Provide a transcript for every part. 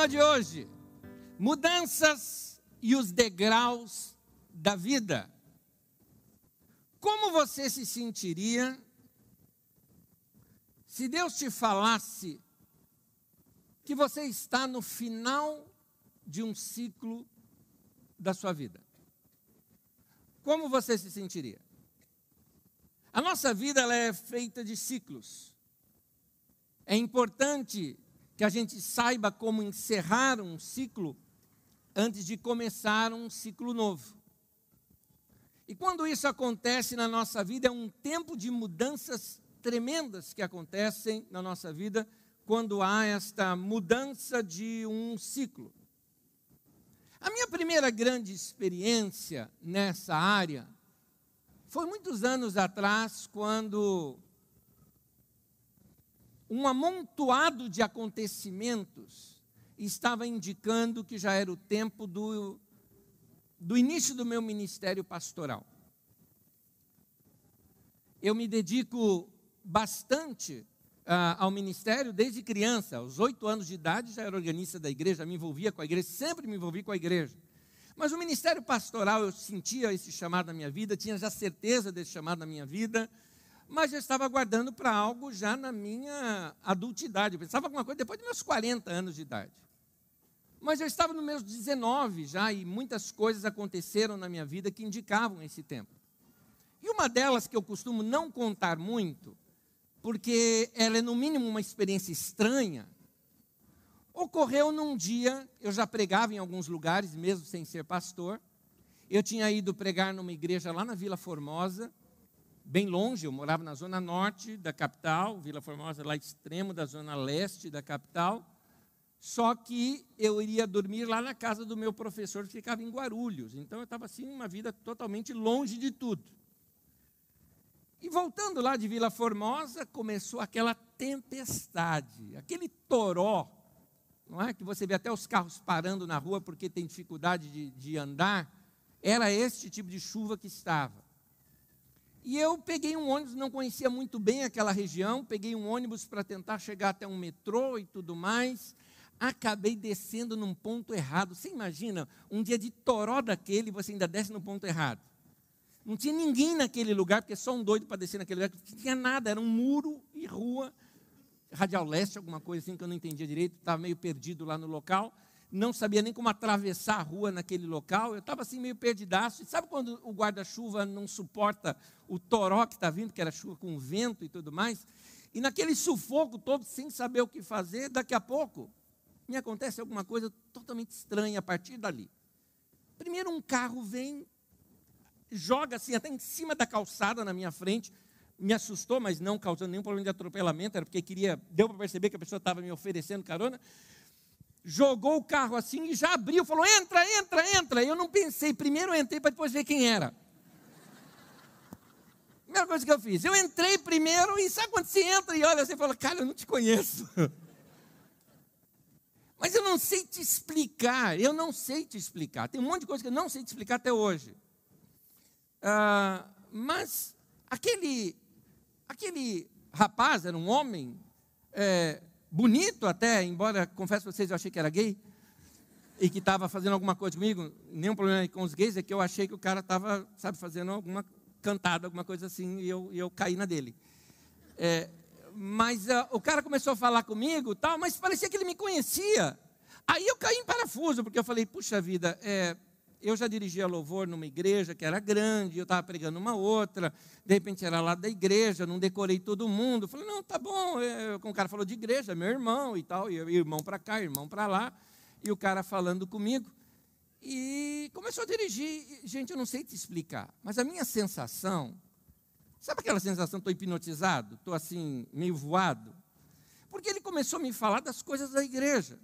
tema de hoje: mudanças e os degraus da vida. Como você se sentiria se Deus te falasse que você está no final de um ciclo da sua vida? Como você se sentiria? A nossa vida ela é feita de ciclos. É importante que a gente saiba como encerrar um ciclo antes de começar um ciclo novo. E quando isso acontece na nossa vida, é um tempo de mudanças tremendas que acontecem na nossa vida quando há esta mudança de um ciclo. A minha primeira grande experiência nessa área foi muitos anos atrás, quando um amontoado de acontecimentos estava indicando que já era o tempo do início do meu ministério pastoral. Eu me dedico bastante ao ministério desde criança. Aos 8 anos de idade já era organista da igreja, me envolvia com a igreja, sempre me envolvi com a igreja. Mas o ministério pastoral, eu sentia esse chamado na minha vida, tinha já certeza desse chamado na minha vida, mas eu estava aguardando para algo já na minha adultidade. Eu pensava alguma coisa depois de meus 40 anos de idade. Mas eu estava nos meus 19 já, e muitas coisas aconteceram na minha vida que indicavam esse tempo. E uma delas que eu costumo não contar muito, porque ela é no mínimo uma experiência estranha, ocorreu num dia. Eu já pregava em alguns lugares, mesmo sem ser pastor. Eu tinha ido pregar numa igreja lá na Vila Formosa, bem longe. Eu morava na zona norte da capital, Vila Formosa lá extremo da zona leste da capital. Só que eu iria dormir lá na casa do meu professor, que ficava em Guarulhos. Então eu estava assim, uma vida totalmente longe de tudo. E voltando lá de Vila Formosa, começou aquela tempestade, aquele toró, não é? Que você vê até os carros parando na rua porque tem dificuldade de andar. Era este tipo de chuva que estava. E eu peguei um ônibus, não conhecia muito bem aquela região, peguei um ônibus para tentar chegar até um metrô e tudo mais. Acabei descendo num ponto errado. Você imagina, um dia de toró daquele, você ainda desce no ponto errado. Não tinha ninguém naquele lugar, porque só um doido para descer naquele lugar. Não tinha nada, era um muro e rua. Radial Leste, alguma coisa assim que eu não entendia direito. Estava meio perdido lá no local. Não sabia nem como atravessar a rua naquele local. Eu estava assim meio perdidaço. E sabe quando o guarda-chuva não suporta o toró que está vindo, que era chuva com vento e tudo mais? E naquele sufoco todo, sem saber o que fazer, daqui a pouco me acontece alguma coisa totalmente estranha a partir dali. Primeiro um carro vem, joga assim até em cima da calçada na minha frente, me assustou, mas não causando nenhum problema de atropelamento, era porque deu para perceber que a pessoa estava me oferecendo carona. Jogou o carro assim e já abriu, falou: entra, entra, entra. Eu não pensei, primeiro eu entrei para depois ver quem era. Primeira coisa que eu fiz, eu entrei primeiro, e sabe quando você entra e olha, você fala: cara, eu não te conheço. Mas eu não sei te explicar, Tem um monte de coisa que eu não sei te explicar até hoje. Mas aquele rapaz era um homem bonito até, embora, confesso para vocês, eu achei que era gay, e que estava fazendo alguma coisa comigo. Nenhum problema com os gays, é que eu achei que o cara estava, fazendo alguma cantada, alguma coisa assim, e eu caí na dele. Mas o cara começou a falar comigo, tal, mas parecia que ele me conhecia. Aí eu caí em parafuso, porque eu falei: puxa vida, eu já dirigia louvor numa igreja que era grande, eu estava pregando uma outra, de repente era lá da igreja, não decorei todo mundo. Falei: não, tá bom. O cara falou de igreja, meu irmão e tal, e irmão para cá, irmão para lá, e o cara falando comigo. E começou a dirigir. Gente, eu não sei te explicar, mas a minha sensação, sabe aquela sensação, estou hipnotizado, estou assim, meio voado? Porque ele começou a me falar das coisas da igreja.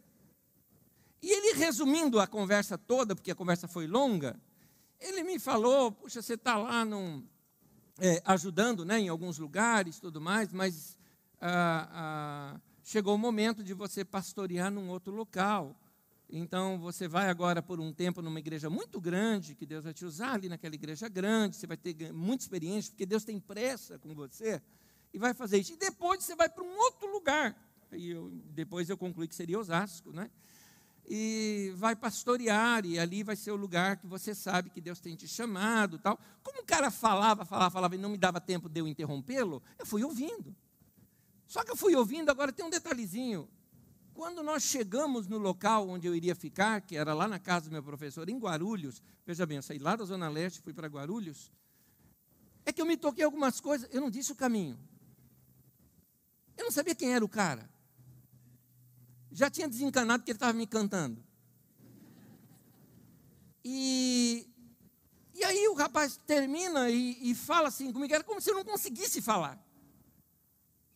E ele, resumindo a conversa toda, porque a conversa foi longa, ele me falou: puxa, você está lá ajudando, né, em alguns lugares, tudo mais, mas chegou o momento de você pastorear num outro local. Então, você vai agora por um tempo numa igreja muito grande, que Deus vai te usar ali naquela igreja grande, você vai ter muita experiência, porque Deus tem pressa com você, e vai fazer isso. E depois você vai para um outro lugar. E depois eu concluí que seria Osasco, né? e vai pastorear, e ali vai ser o lugar que você sabe que Deus tem te chamado, tal. Como o cara falava e não me dava tempo de eu interrompê-lo, eu fui ouvindo. Só que eu fui ouvindo, agora tem um detalhezinho. Quando nós chegamos no local onde eu iria ficar, que era lá na casa do meu professor, em Guarulhos, veja bem, eu saí lá da Zona Leste, fui para Guarulhos, é que eu me toquei algumas coisas, eu não disse o caminho. Eu não sabia quem era o cara. Já tinha desencanado que ele estava me cantando. E aí o rapaz termina e fala assim comigo, era como se eu não conseguisse falar.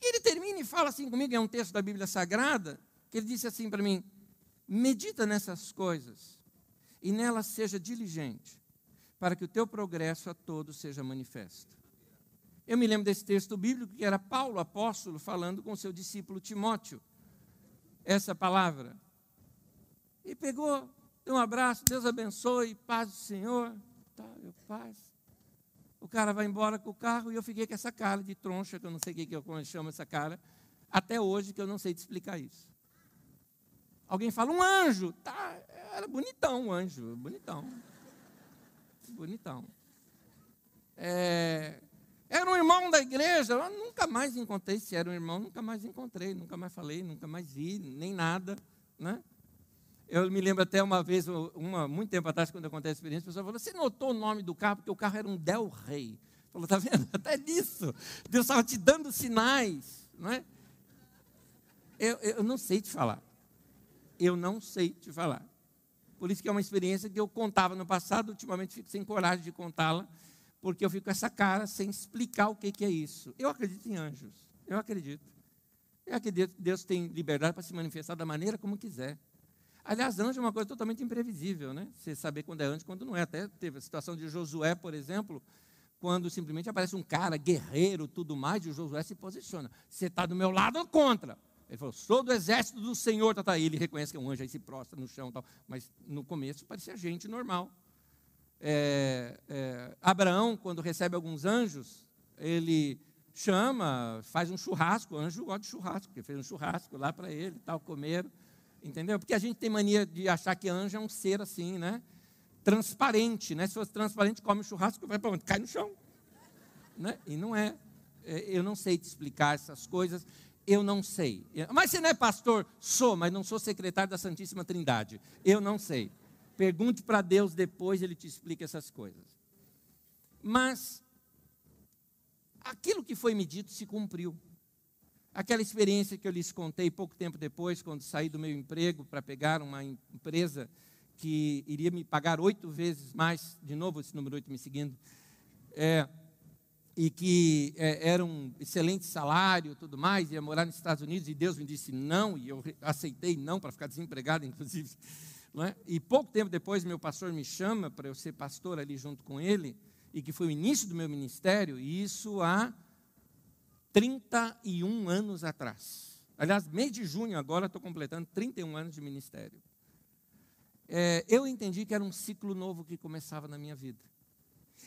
E ele termina e fala assim comigo, é um texto da Bíblia Sagrada, que ele disse assim para mim: medita nessas coisas e nelas seja diligente, para que o teu progresso a todos seja manifesto. Eu me lembro desse texto bíblico que era Paulo, apóstolo, falando com o seu discípulo Timóteo, essa palavra. E pegou, deu um abraço, Deus abençoe, paz do Senhor, tá, paz. O cara vai embora com o carro e eu fiquei com essa cara de troncha, que eu não sei como eu chamo essa cara, até hoje que eu não sei te explicar isso. Alguém fala, um anjo, tá, era bonitão o anjo, bonitão. Era um irmão da igreja, eu nunca mais encontrei, se era um irmão, nunca mais encontrei, nunca mais falei, nunca mais vi, nem nada, né? Eu me lembro até uma vez, muito tempo atrás, quando eu contei a experiência, a pessoa falou, você notou o nome do carro? Porque o carro era um Del Rey. Falou, está vendo? Até nisso. Deus estava te dando sinais, não é? Eu não sei te falar. Eu não sei te falar. Por isso que é uma experiência que eu contava no passado, ultimamente fico sem coragem de contá-la, porque eu fico com essa cara sem explicar o que é isso. Eu acredito em anjos. Eu acredito. Eu acredito que Deus tem liberdade para se manifestar da maneira como quiser. Aliás, anjo é uma coisa totalmente imprevisível, né? Você saber quando é anjo e quando não é. Até teve a situação de Josué, por exemplo, quando simplesmente aparece um cara, guerreiro, tudo mais, e o Josué se posiciona. Você está do meu lado ou contra? Ele falou, sou do exército do Senhor. Tá. Ele reconhece que é um anjo, aí se prostra no chão. Tal. Mas no começo parecia gente normal. Abraão, quando recebe alguns anjos, ele chama, faz um churrasco. O anjo gosta de churrasco, porque fez um churrasco lá para ele, tal, comeram. Entendeu? Porque a gente tem mania de achar que anjo é um ser assim, né? Transparente, né? Se fosse transparente, come o churrasco, vai para onde? Cai no chão. Né? E não é. Eu não sei te explicar essas coisas, eu não sei. Mas você não é pastor? Sou, mas não sou secretário da Santíssima Trindade. Eu não sei. Pergunte para Deus depois, Ele te explica essas coisas. Mas aquilo que foi me dito se cumpriu. Aquela experiência que eu lhes contei pouco tempo depois, quando saí do meu emprego para pegar uma empresa que iria me pagar 8 vezes mais, de novo esse número 8 me seguindo, e que era um excelente salário, tudo mais, ia morar nos Estados Unidos, e Deus me disse não, e eu aceitei não, para ficar desempregado, inclusive. Não é? E pouco tempo depois, meu pastor me chama para eu ser pastor ali junto com ele, e que foi o início do meu ministério, e isso há 31 anos atrás. Aliás, mês de junho agora, estou completando 31 anos de ministério. Eu entendi que era um ciclo novo que começava na minha vida.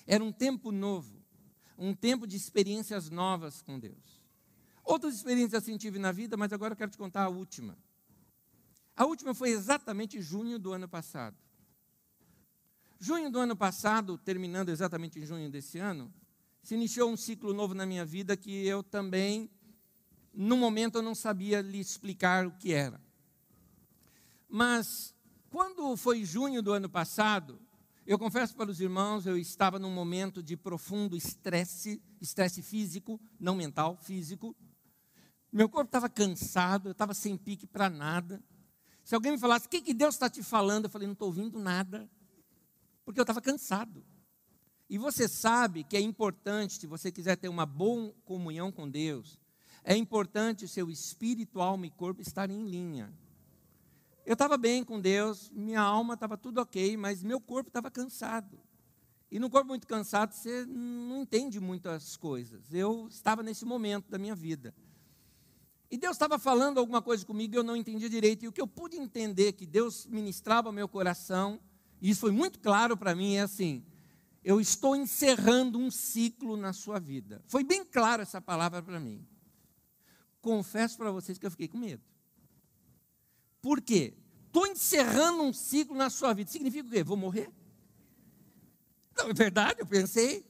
Era um tempo novo, um tempo de experiências novas com Deus. Outras experiências assim tive na vida, mas agora eu quero te contar a última. A última foi exatamente junho do ano passado. Junho do ano passado, terminando exatamente em junho desse ano, se iniciou um ciclo novo na minha vida que eu também, no momento, eu não sabia lhe explicar o que era. Mas, quando foi junho do ano passado, eu confesso para os irmãos, eu estava num momento de profundo estresse físico, não mental, físico. Meu corpo estava cansado, eu estava sem pique para nada. Se alguém me falasse, o que Deus está te falando? Eu falei, não estou ouvindo nada, porque eu estava cansado. E você sabe que é importante, se você quiser ter uma boa comunhão com Deus, é importante o seu espírito, alma e corpo estarem em linha. Eu estava bem com Deus, minha alma estava tudo ok, mas meu corpo estava cansado. E no corpo muito cansado, você não entende muitas coisas. Eu estava nesse momento da minha vida. E Deus estava falando alguma coisa comigo e eu não entendia direito. E o que eu pude entender que Deus ministrava ao meu coração, e isso foi muito claro para mim, é assim: eu estou encerrando um ciclo na sua vida. Foi bem clara essa palavra para mim. Confesso para vocês que eu fiquei com medo. Por quê? estou encerrando um ciclo na sua vida. Significa o quê? Vou morrer? Não, é verdade, eu pensei,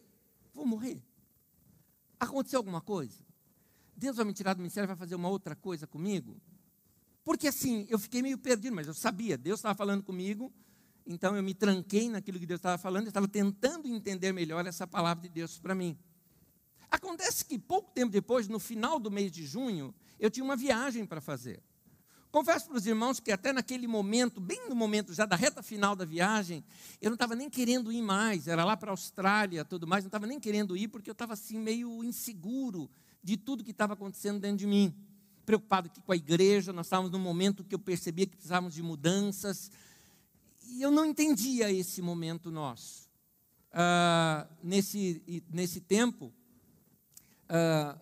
vou morrer. Aconteceu alguma coisa? Deus vai me tirar do ministério e vai fazer uma outra coisa comigo? Porque assim, eu fiquei meio perdido, mas eu sabia, Deus estava falando comigo, então eu me tranquei naquilo que Deus estava falando, eu estava tentando entender melhor essa palavra de Deus para mim. Acontece que pouco tempo depois, no final do mês de junho, eu tinha uma viagem para fazer. Confesso para os irmãos que até naquele momento, bem no momento já da reta final da viagem, eu não estava nem querendo ir mais, era lá para a Austrália, tudo mais, não estava nem querendo ir, porque eu estava assim meio inseguro de tudo que estava acontecendo dentro de mim. Preocupado aqui com a igreja, nós estávamos num momento que eu percebia que precisávamos de mudanças, e eu não entendia esse momento nosso. Nesse tempo,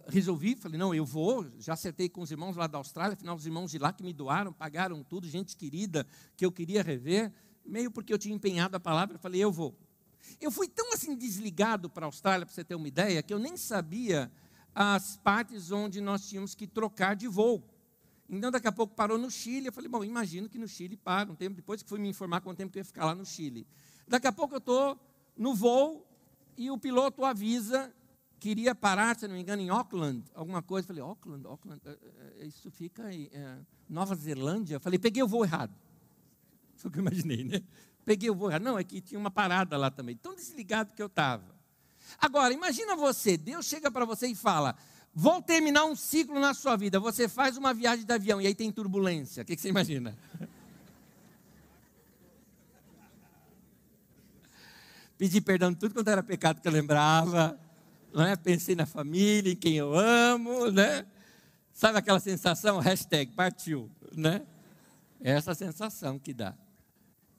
resolvi, falei, não, eu vou, já acertei com os irmãos lá da Austrália, afinal os irmãos de lá que me doaram, pagaram tudo, gente querida, que eu queria rever, meio porque eu tinha empenhado a palavra, falei, eu vou. Eu fui tão assim desligado para a Austrália, para você ter uma ideia, que eu nem sabia as partes onde nós tínhamos que trocar de voo. Então, daqui a pouco parou no Chile, eu falei, bom, imagino que no Chile para, um tempo depois que fui me informar quanto tempo que eu ia ficar lá no Chile. Daqui a pouco eu estou no voo e o piloto avisa que iria parar, se não me engano, em Auckland, alguma coisa. Eu falei, Auckland, isso fica em Nova Zelândia? Eu falei, peguei o voo errado. Foi o que eu imaginei, né? Peguei o voo errado. Não, é que tinha uma parada lá também. Tão desligado que eu estava. Agora, imagina você, Deus chega para você e fala, vou terminar um ciclo na sua vida. Você faz uma viagem de avião e aí tem turbulência. O que você imagina? Pedi perdão de tudo quanto era pecado que eu lembrava. Não é? Pensei na família, em quem eu amo, né? Sabe aquela sensação? Hashtag partiu, né? É essa sensação que dá.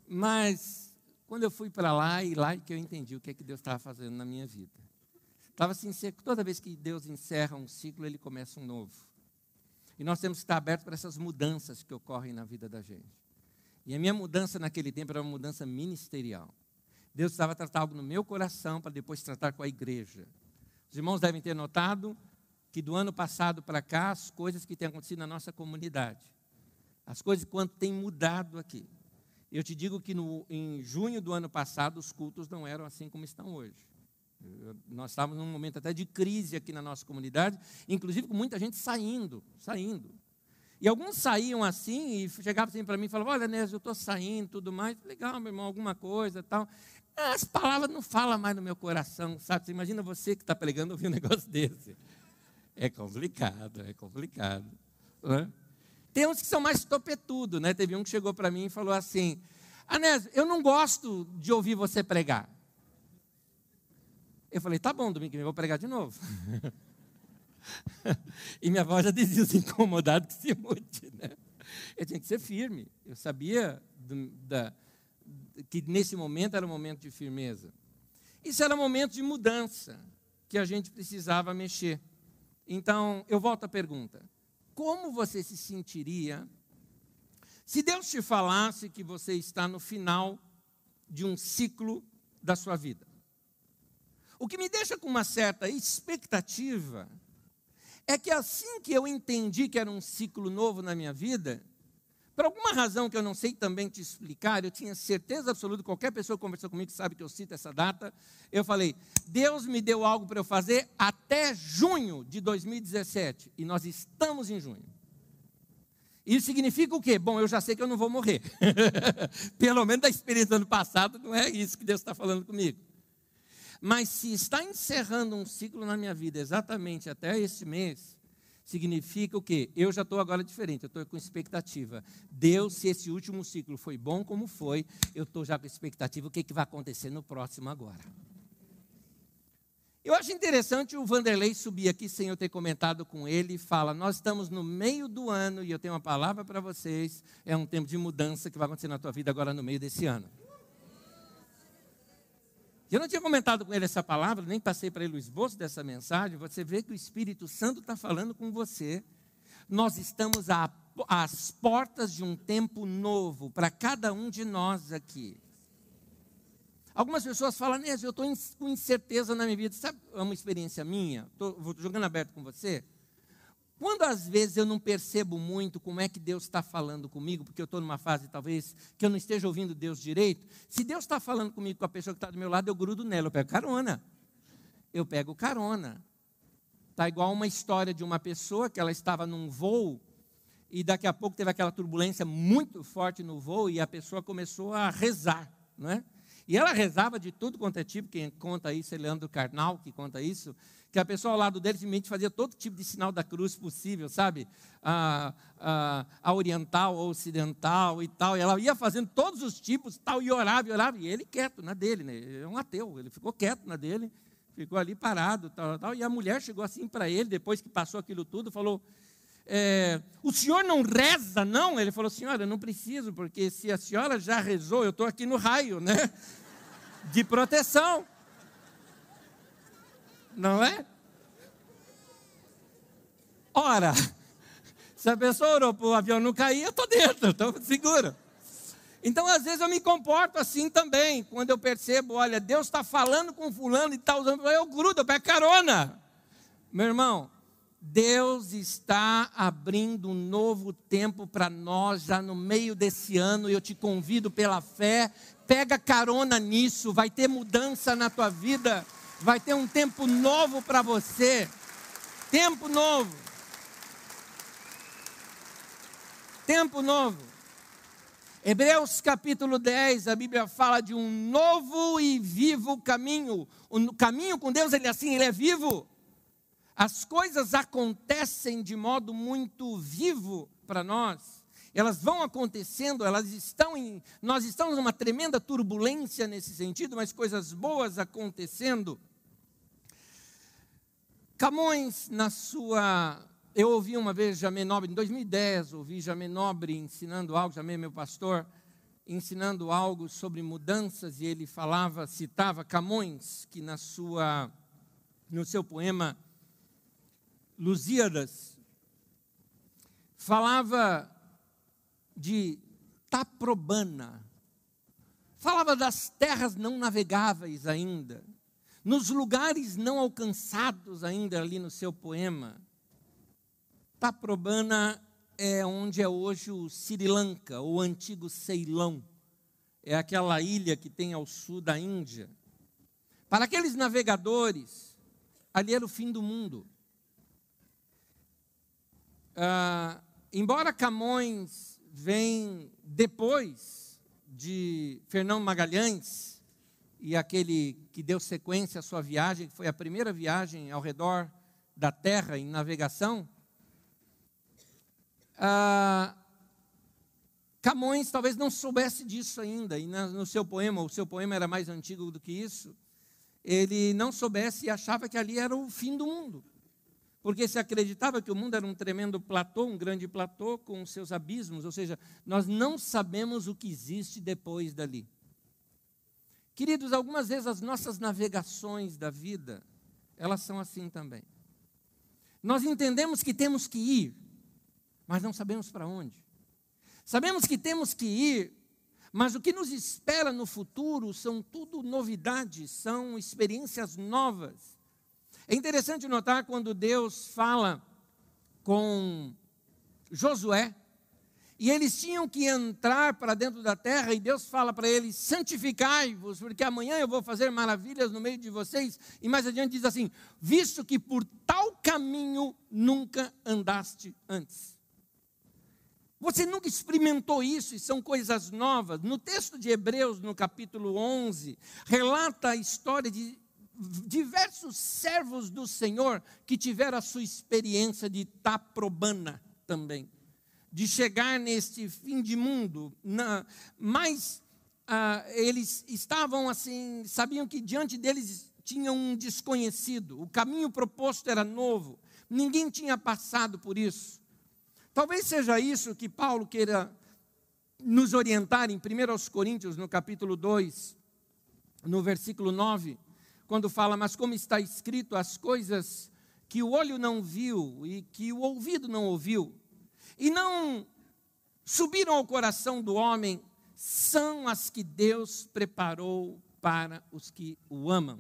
Mas, quando eu fui para lá, e lá que eu entendi o que é que Deus estava fazendo na minha vida. Estava assim, toda vez que Deus encerra um ciclo, Ele começa um novo. E nós temos que estar abertos para essas mudanças que ocorrem na vida da gente. E a minha mudança naquele tempo era uma mudança ministerial. Deus estava tratando algo no meu coração para depois tratar com a igreja. Os irmãos devem ter notado que do ano passado para cá, as coisas que têm acontecido na nossa comunidade, as coisas quanto têm mudado aqui. Eu te digo que em junho do ano passado, os cultos não eram assim como estão hoje. Nós estávamos num momento até de crise aqui na nossa comunidade, inclusive com muita gente saindo. E alguns saíam assim e chegavam assim para mim e falavam, olha, Nésio, eu estou saindo, tudo mais. Legal, meu irmão, alguma coisa e tal. As palavras não falam mais no meu coração, sabe? Você imagina você que está pregando ouvir um negócio desse. É complicado. Né? Tem uns que são mais topetudo, né? Teve um que chegou para mim e falou assim, Anésio, eu não gosto de ouvir você pregar. Eu falei, tá bom, domingo que vem eu vou pregar de novo. E minha voz já dizia, os incomodados que se mude, né? Eu tinha que ser firme. Eu sabia que nesse momento era um momento de firmeza. Isso era um momento de mudança, que a gente precisava mexer. Então, eu volto à pergunta. Como você se sentiria se Deus te falasse que você está no final de um ciclo da sua vida? O que me deixa com uma certa expectativa é que assim que eu entendi que era um ciclo novo na minha vida, por alguma razão que eu não sei também te explicar, eu tinha certeza absoluta, qualquer pessoa que conversou comigo sabe que eu cito essa data, eu falei, Deus me deu algo para eu fazer até junho de 2017, e nós estamos em junho. Isso significa o quê? Bom, eu já sei que eu não vou morrer. Pelo menos da experiência do ano passado, não é isso que Deus está falando comigo. Mas se está encerrando um ciclo na minha vida exatamente até esse mês, significa o quê? Eu já estou agora diferente, eu estou com expectativa. Deus, se esse último ciclo foi bom como foi, eu estou já com expectativa, o que vai acontecer no próximo agora. Eu acho interessante o Vanderlei subir aqui sem eu ter comentado com ele e fala, nós estamos no meio do ano e eu tenho uma palavra para vocês, é um tempo de mudança que vai acontecer na tua vida agora no meio desse ano. Eu não tinha comentado com ele essa palavra, nem passei para ele o esboço dessa mensagem. Você vê que o Espírito Santo está falando com você. Nós estamos às portas de um tempo novo para cada um de nós aqui. Algumas pessoas falam, Nésio, eu estou com incerteza na minha vida. Sabe uma experiência minha? Vou jogando aberto com você. Quando às vezes eu não percebo muito como é que Deus está falando comigo, porque eu estou numa fase talvez que eu não esteja ouvindo Deus direito, se Deus está falando comigo com a pessoa que está do meu lado, eu grudo nela, eu pego carona. Eu pego carona. Está igual uma história de uma pessoa que ela estava num voo e daqui a pouco teve aquela turbulência muito forte no voo e a pessoa começou a rezar, não é? E ela rezava de tudo quanto é tipo, quem conta isso é Leandro Carnal, que conta isso, que a pessoa ao lado dele simplesmente fazia todo tipo de sinal da cruz possível, sabe? A oriental, a ocidental e tal, e ela ia fazendo todos os tipos tal, e orava, e ele quieto na dele, né? Ele é um ateu, ele ficou quieto na dele, ficou ali parado, tal, e a mulher chegou assim para ele, depois que passou aquilo tudo, falou, o senhor não reza, não? Ele falou, senhora, eu não preciso, porque se a senhora já rezou, eu estou aqui no raio, né? De proteção. Não é? Ora, se a pessoa orou para o avião não cair, eu estou dentro, estou seguro. Então, às vezes, eu me comporto assim também, quando eu percebo, olha, Deus está falando com fulano e está usando, eu grudo, eu pego carona. Meu irmão, Deus está abrindo um novo tempo para nós, já no meio desse ano, e eu te convido pela fé, pega carona nisso, vai ter mudança na tua vida, vai ter um tempo novo para você, tempo novo, tempo novo. Hebreus capítulo 10, a Bíblia fala de um novo e vivo caminho, o caminho com Deus, ele é vivo. As coisas acontecem de modo muito vivo para nós. Elas vão acontecendo, nós estamos numa tremenda turbulência nesse sentido, mas coisas boas acontecendo. Camões, eu ouvi uma vez Jamê Nobre, em 2010, ouvi Jamê Nobre ensinando algo, Jamê, meu pastor, ensinando algo sobre mudanças, e ele citava Camões, que no seu poema Lusíadas, falava de Taprobana, falava das terras não navegáveis ainda, nos lugares não alcançados ainda ali no seu poema. Taprobana é onde é hoje o Sri Lanka, o antigo Ceilão, é aquela ilha que tem ao sul da Índia. Para aqueles navegadores, ali era o fim do mundo. Embora Camões vem depois de Fernão Magalhães, e aquele que deu sequência à sua viagem, que foi a primeira viagem ao redor da Terra em navegação, Camões talvez não soubesse disso ainda, e no seu poema, o seu poema era mais antigo do que isso, ele não soubesse e achava que ali era o fim do mundo. Porque se acreditava que o mundo era um tremendo platô, um grande platô com seus abismos, ou seja, nós não sabemos o que existe depois dali. Queridos, algumas vezes as nossas navegações da vida, elas são assim também. Nós entendemos que temos que ir, mas não sabemos para onde. Sabemos que temos que ir, mas o que nos espera no futuro são tudo novidades, são experiências novas. É interessante notar quando Deus fala com Josué, e eles tinham que entrar para dentro da terra, e Deus fala para eles, santificai-vos, porque amanhã eu vou fazer maravilhas no meio de vocês, e mais adiante diz assim, visto que por tal caminho nunca andaste antes. Você nunca experimentou isso, e são coisas novas. No texto de Hebreus, no capítulo 11, relata a história de diversos servos do Senhor que tiveram a sua experiência de Taprobana também, de chegar neste fim de mundo, mas eles estavam assim, sabiam que diante deles tinha um desconhecido, o caminho proposto era novo, ninguém tinha passado por isso. Talvez seja isso que Paulo queira nos orientar em 1 Coríntios, no capítulo 2, no versículo 9, quando fala, mas como está escrito, as coisas que o olho não viu e que o ouvido não ouviu, e não subiram ao coração do homem, são as que Deus preparou para os que o amam.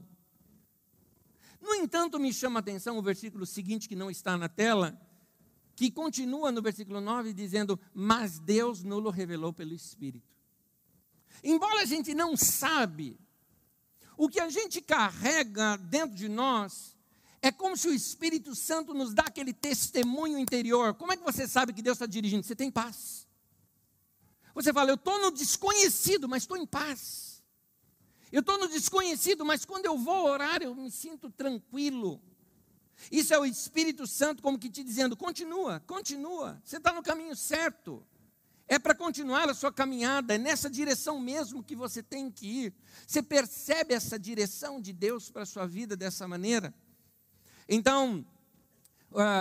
No entanto, me chama a atenção o versículo seguinte, que não está na tela, que continua no versículo 9 dizendo, mas Deus nos revelou pelo Espírito. Embora a gente não sabe, o que a gente carrega dentro de nós é como se o Espírito Santo nos dá aquele testemunho interior. Como é que você sabe que Deus está dirigindo? Você tem paz. Você fala, eu estou no desconhecido, mas estou em paz. Eu estou no desconhecido, mas quando eu vou orar, eu me sinto tranquilo. Isso é o Espírito Santo como que te dizendo, continua, continua, você está no caminho certo. É para continuar a sua caminhada, é nessa direção mesmo que você tem que ir. Você percebe essa direção de Deus para a sua vida dessa maneira? Então,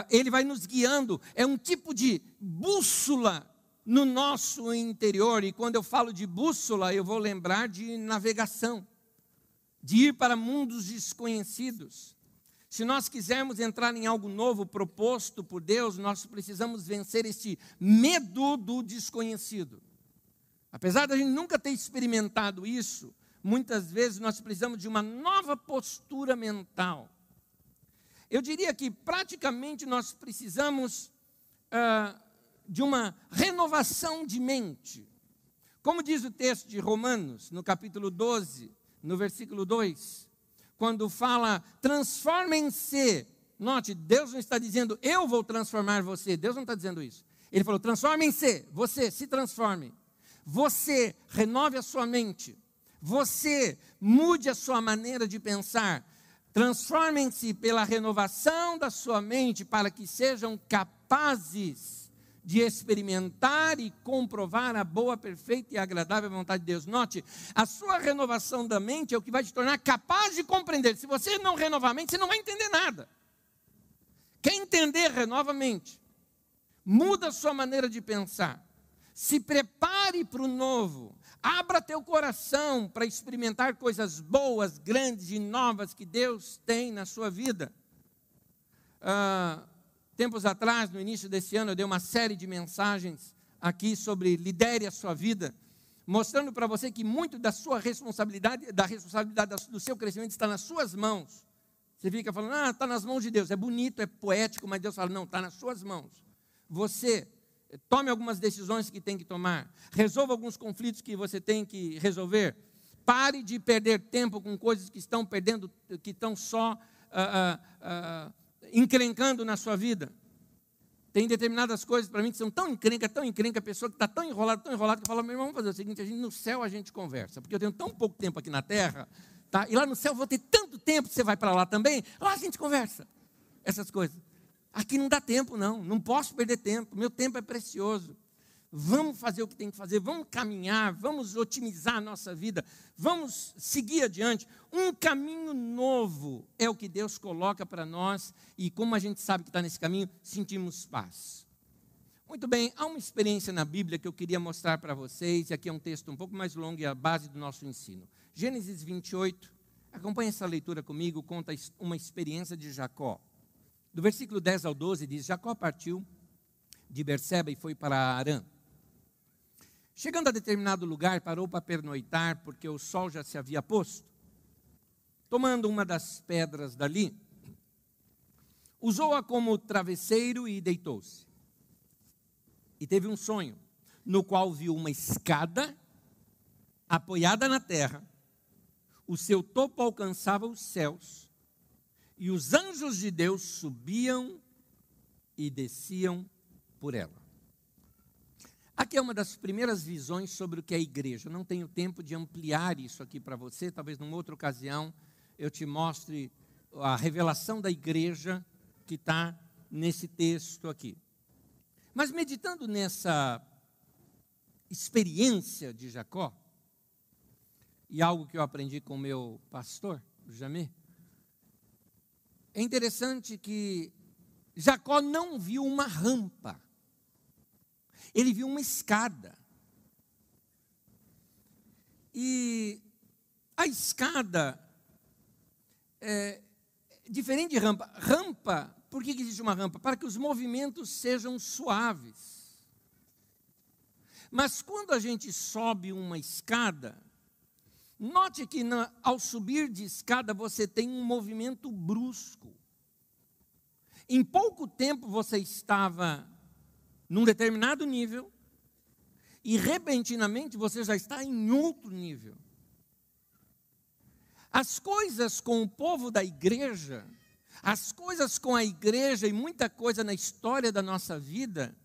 Ele vai nos guiando, é um tipo de bússola no nosso interior. E quando eu falo de bússola, eu vou lembrar de navegação, de ir para mundos desconhecidos. Se nós quisermos entrar em algo novo proposto por Deus, nós precisamos vencer este medo do desconhecido. Apesar de a gente nunca ter experimentado isso, muitas vezes nós precisamos de uma nova postura mental. Eu diria que praticamente nós precisamos de uma renovação de mente. Como diz o texto de Romanos, no capítulo 12, no versículo 2, quando fala, transformem-se. Note, Deus não está dizendo, eu vou transformar você. Deus não está dizendo isso. Ele falou, transformem-se. Você se transforme. Você renove a sua mente. Você mude a sua maneira de pensar. Transformem-se pela renovação da sua mente para que sejam capazes de experimentar e comprovar a boa, perfeita e agradável vontade de Deus. Note, a sua renovação da mente é o que vai te tornar capaz de compreender. Se você não renovar a mente, você não vai entender nada. Quer entender, renova a mente. Muda a sua maneira de pensar. Se prepare para o novo. Abra teu coração para experimentar coisas boas, grandes e novas que Deus tem na sua vida. Tempos atrás, no início desse ano, eu dei uma série de mensagens aqui sobre lidere a sua vida, mostrando para você que muito da sua responsabilidade, do seu crescimento está nas suas mãos. Você fica falando, está nas mãos de Deus, é bonito, é poético, mas Deus fala, não, está nas suas mãos. Você tome algumas decisões que tem que tomar, resolva alguns conflitos que você tem que resolver, pare de perder tempo com coisas que estão só encrencando na sua vida. Tem determinadas coisas para mim que são tão encrenca, a pessoa que está tão enrolada, que fala, meu irmão, vamos fazer o seguinte, no céu a gente conversa, porque eu tenho tão pouco tempo aqui na terra, tá? E lá no céu eu vou ter tanto tempo, você vai para lá também, lá a gente conversa, essas coisas. Aqui não dá tempo não posso perder tempo, meu tempo é precioso. Vamos fazer o que tem que fazer, vamos caminhar, vamos otimizar a nossa vida, vamos seguir adiante. Um caminho novo é o que Deus coloca para nós, e como a gente sabe que está nesse caminho, sentimos paz. Muito bem, há uma experiência na Bíblia que eu queria mostrar para vocês, e aqui é um texto um pouco mais longo e é a base do nosso ensino. Gênesis 28, acompanhe essa leitura comigo, conta uma experiência de Jacó. Do versículo 10 ao 12 diz, Jacó partiu de Berseba e foi para Harã. Chegando a determinado lugar, parou para pernoitar, porque o sol já se havia posto. Tomando uma das pedras dali, usou-a como travesseiro e deitou-se. E teve um sonho, no qual viu uma escada apoiada na terra, o seu topo alcançava os céus, e os anjos de Deus subiam e desciam por ela. Aqui é uma das primeiras visões sobre o que é a igreja. Eu não tenho tempo de ampliar isso aqui para você, talvez numa outra ocasião eu te mostre a revelação da igreja que está nesse texto aqui. Mas meditando nessa experiência de Jacó, e algo que eu aprendi com o meu pastor, o Jamê, é interessante que Jacó não viu uma rampa. Ele viu uma escada. E a escada é diferente de rampa. Rampa, por que existe uma rampa? Para que os movimentos sejam suaves. Mas quando a gente sobe uma escada, note que ao subir de escada você tem um movimento brusco. Em pouco tempo você estava num determinado nível e repentinamente você já está em outro nível. As coisas com o povo da igreja, as coisas com a igreja e muita coisa na história da nossa vida,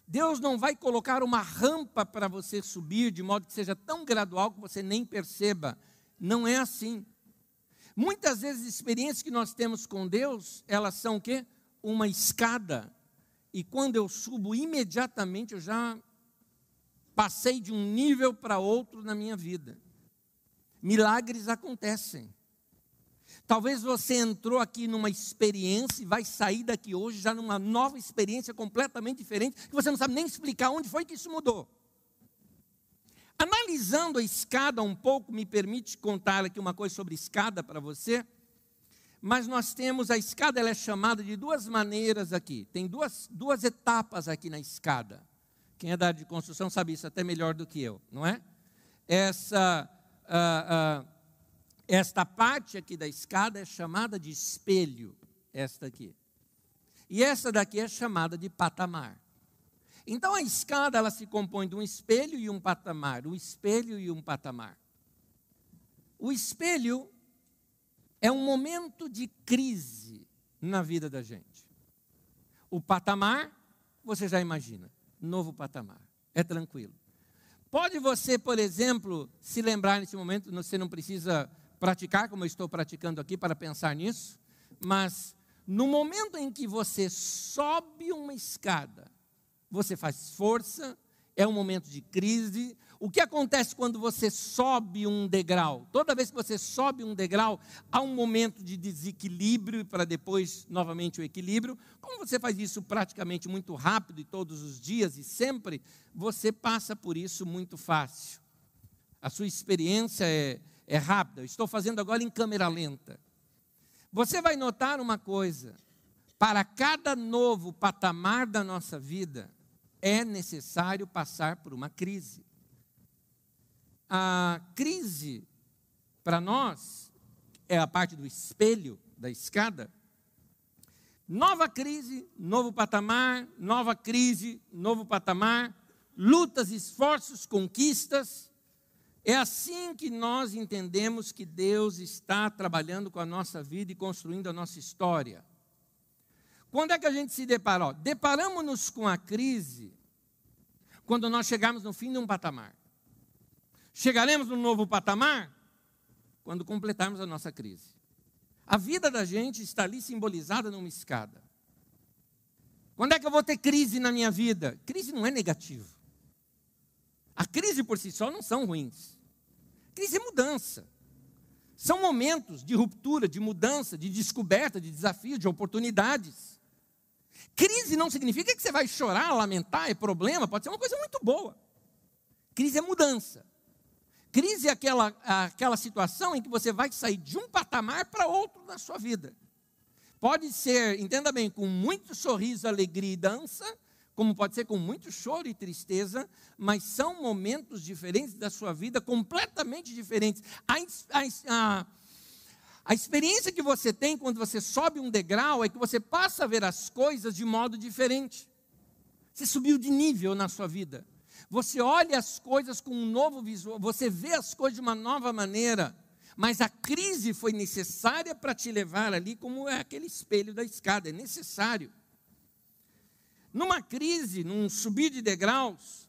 Deus não vai colocar uma rampa para você subir de modo que seja tão gradual que você nem perceba. Não é assim. Muitas vezes as experiências que nós temos com Deus, elas são o quê? Uma escada. E quando eu subo, imediatamente eu já passei de um nível para outro na minha vida. Milagres acontecem. Talvez você entrou aqui numa experiência e vai sair daqui hoje já numa nova experiência completamente diferente, que você não sabe nem explicar onde foi que isso mudou. Analisando a escada um pouco, me permite contar aqui uma coisa sobre escada para você, mas nós temos a escada, ela é chamada de duas maneiras aqui, tem duas etapas aqui na escada. Quem é da área de construção sabe isso até melhor do que eu, não é? Esta parte aqui da escada é chamada de espelho, esta aqui. E essa daqui é chamada de patamar. Então a escada ela se compõe de um espelho e um patamar, um espelho e um patamar. O espelho é um momento de crise na vida da gente. O patamar, você já imagina, novo patamar, é tranquilo. Pode você, por exemplo, se lembrar nesse momento, você não precisa praticar, como eu estou praticando aqui, para pensar nisso, mas no momento em que você sobe uma escada, você faz força, é um momento de crise. O que acontece quando você sobe um degrau? Toda vez que você sobe um degrau, há um momento de desequilíbrio para depois, novamente, o equilíbrio. Como você faz isso praticamente muito rápido e todos os dias e sempre, você passa por isso muito fácil. A sua experiência é rápida. Eu estou fazendo agora em câmera lenta. Você vai notar uma coisa. Para cada novo patamar da nossa vida, é necessário passar por uma crise. A crise, para nós, é a parte do espelho, da escada. Nova crise, novo patamar, nova crise, novo patamar, lutas, esforços, conquistas. É assim que nós entendemos que Deus está trabalhando com a nossa vida e construindo a nossa história. Quando é que a gente se depara? Deparamos-nos com a crise quando nós chegarmos no fim de um patamar. Chegaremos no novo patamar quando completarmos a nossa crise. A vida da gente está ali simbolizada numa escada. Quando é que eu vou ter crise na minha vida? Crise não é negativo. A crise por si só não são ruins. Crise é mudança. São momentos de ruptura, de mudança, de descoberta, de desafio, de oportunidades. Crise não significa que você vai chorar, lamentar, é problema, pode ser uma coisa muito boa. Crise é mudança. Crise é aquela situação em que você vai sair de um patamar para outro na sua vida. Pode ser, entenda bem, com muito sorriso, alegria e dança, como pode ser com muito choro e tristeza, mas são momentos diferentes da sua vida, completamente diferentes. A experiência que você tem quando você sobe um degrau é que você passa a ver as coisas de modo diferente. Você subiu de nível na sua vida. Você olha as coisas com um novo visual, você vê as coisas de uma nova maneira. Mas a crise foi necessária para te levar ali, como é aquele espelho da escada, é necessário. Numa crise, num subir de degraus,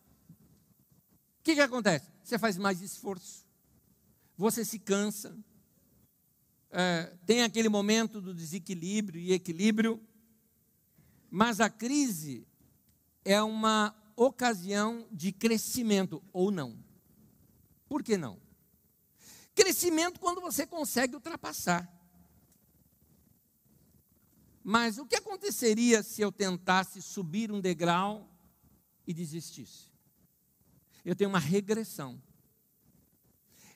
o que acontece? Você faz mais esforço, você se cansa, tem aquele momento do desequilíbrio e equilíbrio, mas a crise é uma ocasião de crescimento, ou não. Por que não? Crescimento quando você consegue ultrapassar. Mas o que aconteceria se eu tentasse subir um degrau e desistisse? Eu tenho uma regressão.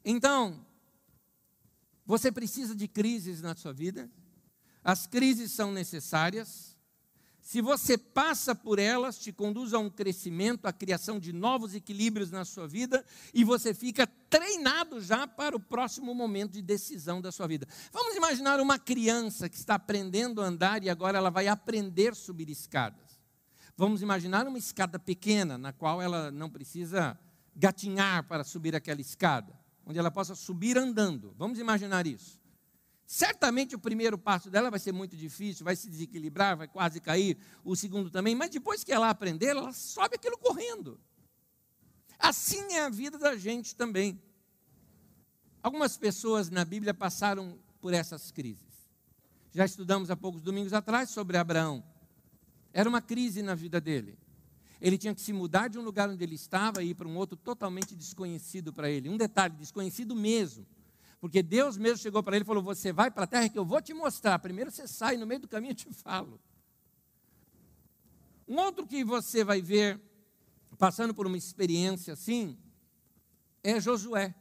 Então, você precisa de crises na sua vida. As crises são necessárias. se você passa por elas, te conduz a um crescimento, a criação de novos equilíbrios na sua vida, e você fica treinado já para o próximo momento de decisão da sua vida. Vamos imaginar uma criança que está aprendendo a andar e agora ela vai aprender a subir escadas. Vamos imaginar uma escada pequena, na qual ela não precisa gatinhar para subir aquela escada, onde ela possa subir andando. Vamos imaginar isso. Certamente o primeiro passo dela vai ser muito difícil, vai se desequilibrar, vai quase cair, o segundo também, mas depois que ela aprender, ela sobe aquilo correndo. Assim é a vida da gente também. Algumas pessoas na Bíblia passaram por essas crises. Já estudamos há poucos domingos atrás sobre Abraão. Era uma crise na vida dele. Ele tinha que se mudar de um lugar onde ele estava e ir para um outro totalmente desconhecido para ele. Um detalhe, desconhecido mesmo. Porque Deus mesmo chegou para ele e falou, você vai para a terra que eu vou te mostrar. Primeiro você sai, no meio do caminho eu te falo. Um outro que você vai ver, passando por uma experiência assim, é Josué.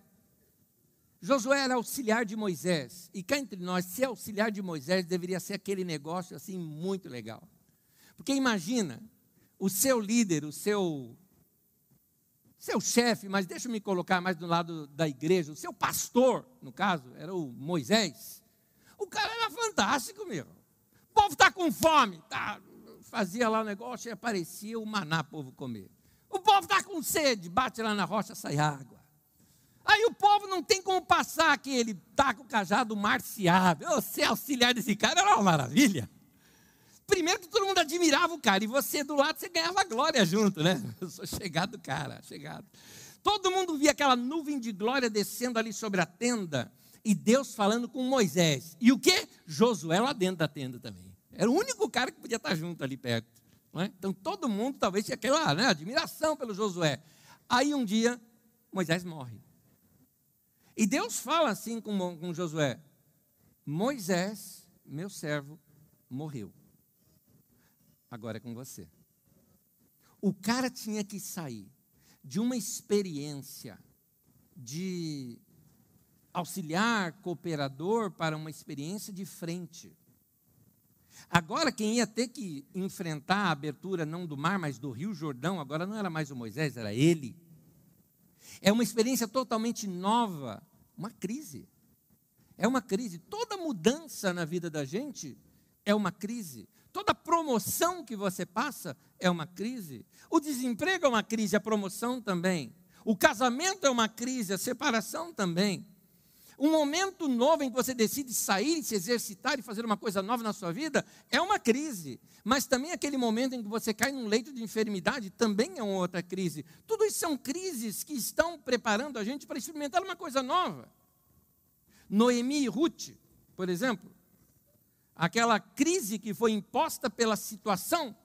Josué era auxiliar de Moisés. E cá entre nós, ser auxiliar de Moisés deveria ser aquele negócio assim muito legal. Porque imagina, o seu líder, o seu chefe, mas deixa eu me colocar mais do lado da igreja, o seu pastor, no caso, era o Moisés. O cara era fantástico, meu. O povo está com fome. Tá, fazia lá o negócio e aparecia o maná para o povo comer. O povo está com sede, bate lá na rocha, sai água. Aí o povo não tem como passar que ele taca o cajado, o mar se abre. Você auxiliar desse cara era uma maravilha. Primeiro que todo mundo admirava o cara, e você do lado, você ganhava glória junto, né? Eu sou chegado, cara, chegado. Todo mundo via aquela nuvem de glória descendo ali sobre a tenda, e Deus falando com Moisés. E o quê? Josué lá dentro da tenda também. Era o único cara que podia estar junto ali perto. Não é? Então todo mundo talvez tinha aquela admiração pelo Josué. Aí um dia, Moisés morre. E Deus fala assim com Josué, Moisés, meu servo, morreu. Agora é com você. O cara tinha que sair de uma experiência de auxiliar, cooperador, para uma experiência de frente. Agora quem ia ter que enfrentar a abertura não do mar, mas do Rio Jordão, agora não era mais o Moisés, era ele. É uma experiência totalmente nova, uma crise. É uma crise. Toda mudança na vida da gente é uma crise. Toda promoção que você passa é uma crise. O desemprego é uma crise, a promoção também. O casamento é uma crise, a separação também. Um momento novo em que você decide sair, se exercitar e fazer uma coisa nova na sua vida é uma crise. Mas também aquele momento em que você cai num leito de enfermidade também é uma outra crise. Tudo isso são crises que estão preparando a gente para experimentar uma coisa nova. Noemi e Ruth, por exemplo. Aquela crise que foi imposta pela situação.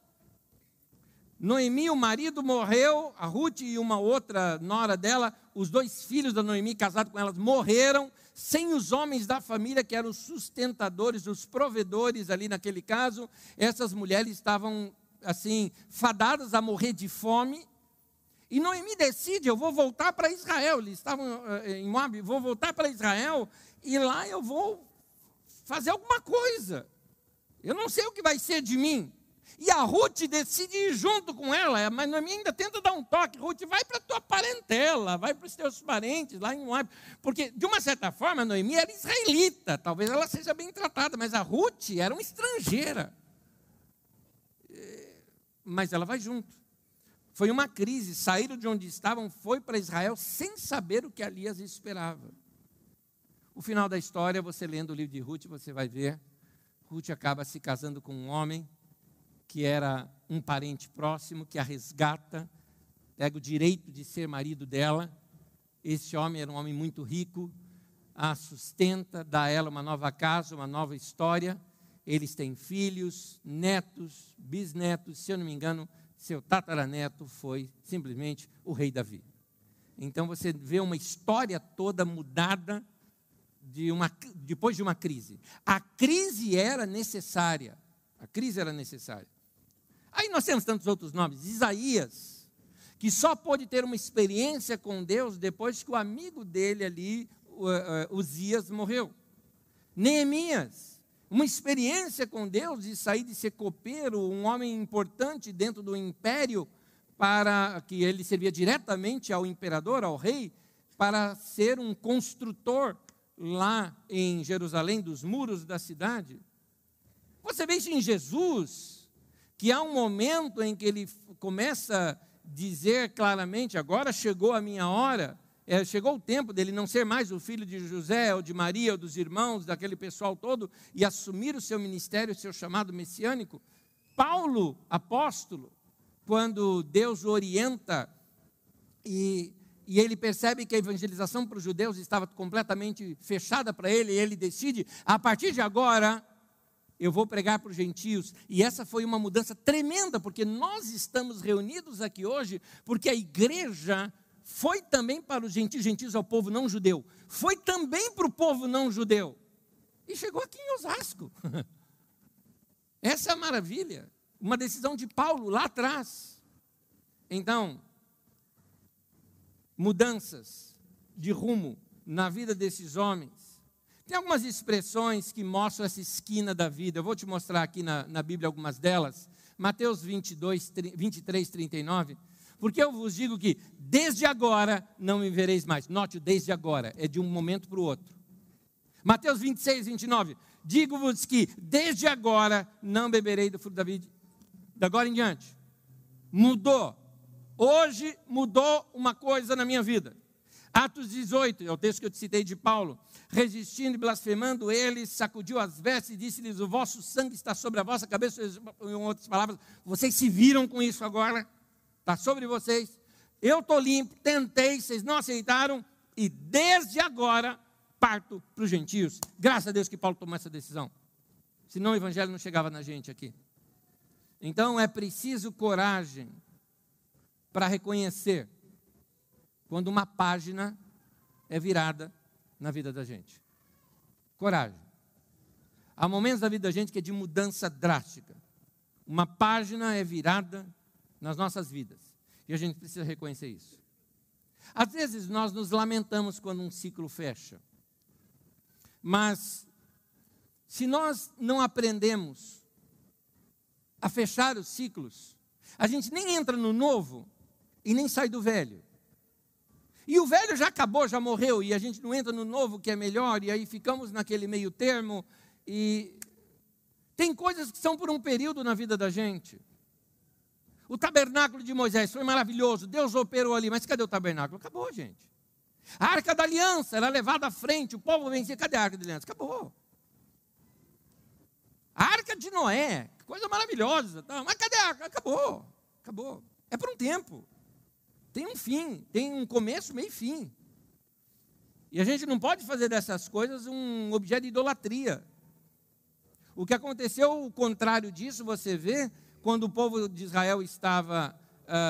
Noemi, o marido morreu, a Ruth e uma outra nora dela, os dois filhos da Noemi, casados com elas, morreram, sem os homens da família, que eram os sustentadores, os provedores ali naquele caso. Essas mulheres estavam, assim, fadadas a morrer de fome. E Noemi decide, eu vou voltar para Israel. Eles estavam em Moab, vou voltar para Israel, e lá eu vou fazer alguma coisa. Eu não sei o que vai ser de mim. E a Ruth decide ir junto com ela, mas Noemi ainda tenta dar um toque. Ruth, vai para a tua parentela, vai para os teus parentes lá em Moab. Porque, de uma certa forma, Noemi era israelita. Talvez ela seja bem tratada, mas a Ruth era uma estrangeira. Mas ela vai junto. Foi uma crise, saíram de onde estavam, foi para Israel sem saber o que ali as esperava. O final da história, você lendo o livro de Ruth, você vai ver, Ruth acaba se casando com um homem que era um parente próximo, que a resgata, pega o direito de ser marido dela. Esse homem era um homem muito rico, a sustenta, dá a ela uma nova casa, uma nova história. Eles têm filhos, netos, bisnetos, se eu não me engano, seu tataraneto foi simplesmente o rei Davi. Então você vê uma história toda mudada depois de uma crise. A crise era necessária. A crise era necessária. Aí nós temos tantos outros nomes. Isaías, que só pôde ter uma experiência com Deus depois que o amigo dele ali, Uzias, morreu. Neemias, uma experiência com Deus de sair de ser copeiro, um homem importante dentro do império, para que ele servia diretamente ao imperador, ao rei, para ser um construtor lá em Jerusalém, dos muros da cidade. Você vê isso em Jesus, que há um momento em que ele começa a dizer claramente: agora chegou a minha hora, chegou o tempo dele não ser mais o filho de José, ou de Maria, ou dos irmãos, daquele pessoal todo, e assumir o seu ministério, o seu chamado messiânico. Paulo, apóstolo, quando Deus o orienta e ele percebe que a evangelização para os judeus estava completamente fechada para ele, e ele decide: a partir de agora, eu vou pregar para os gentios. E essa foi uma mudança tremenda, porque nós estamos reunidos aqui hoje, porque a igreja foi também para os gentios ao povo não judeu, foi também para o povo não judeu, e chegou aqui em Osasco. Essa é a maravilha, uma decisão de Paulo lá atrás. Então, mudanças de rumo na vida desses homens. Tem algumas expressões que mostram essa esquina da vida. Eu vou te mostrar aqui na Bíblia algumas delas. Mateus 23, 39. Porque eu vos digo que desde agora não me vereis mais. Note o desde agora, é de um momento para o outro. Mateus 26, 29. Digo-vos que desde agora não beberei do fruto da vida. Da agora em diante. Mudou. Hoje mudou uma coisa na minha vida. Atos 18, é o texto que eu te citei de Paulo. Resistindo e blasfemando, ele sacudiu as vestes e disse-lhes: o vosso sangue está sobre a vossa cabeça. Em outras palavras, vocês se viram com isso agora? Está sobre vocês. Eu estou limpo, tentei, vocês não aceitaram, e desde agora parto para os gentios. Graças a Deus que Paulo tomou essa decisão. Senão o evangelho não chegava na gente aqui. Então é preciso coragem para reconhecer quando uma página é virada na vida da gente. Coragem. Há momentos da vida da gente que é de mudança drástica. Uma página é virada nas nossas vidas. E a gente precisa reconhecer isso. Às vezes nós nos lamentamos quando um ciclo fecha. Mas se nós não aprendemos a fechar os ciclos, a gente nem entra no novo e nem sai do velho. E o velho já acabou, já morreu, e a gente não entra no novo que é melhor, e aí ficamos naquele meio termo. E tem coisas que são por um período na vida da gente. O tabernáculo de Moisés foi maravilhoso, Deus operou ali, mas cadê o tabernáculo? Acabou, gente. A arca da aliança era levada à frente, o povo vencia, cadê a arca da aliança? Acabou. A arca de Noé, que coisa maravilhosa, tá? Mas cadê a arca? Acabou, acabou. É por um tempo. Tem um fim, tem um começo, meio e fim. E a gente não pode fazer dessas coisas um objeto de idolatria. O que aconteceu, o contrário disso, você vê, quando o povo de Israel estava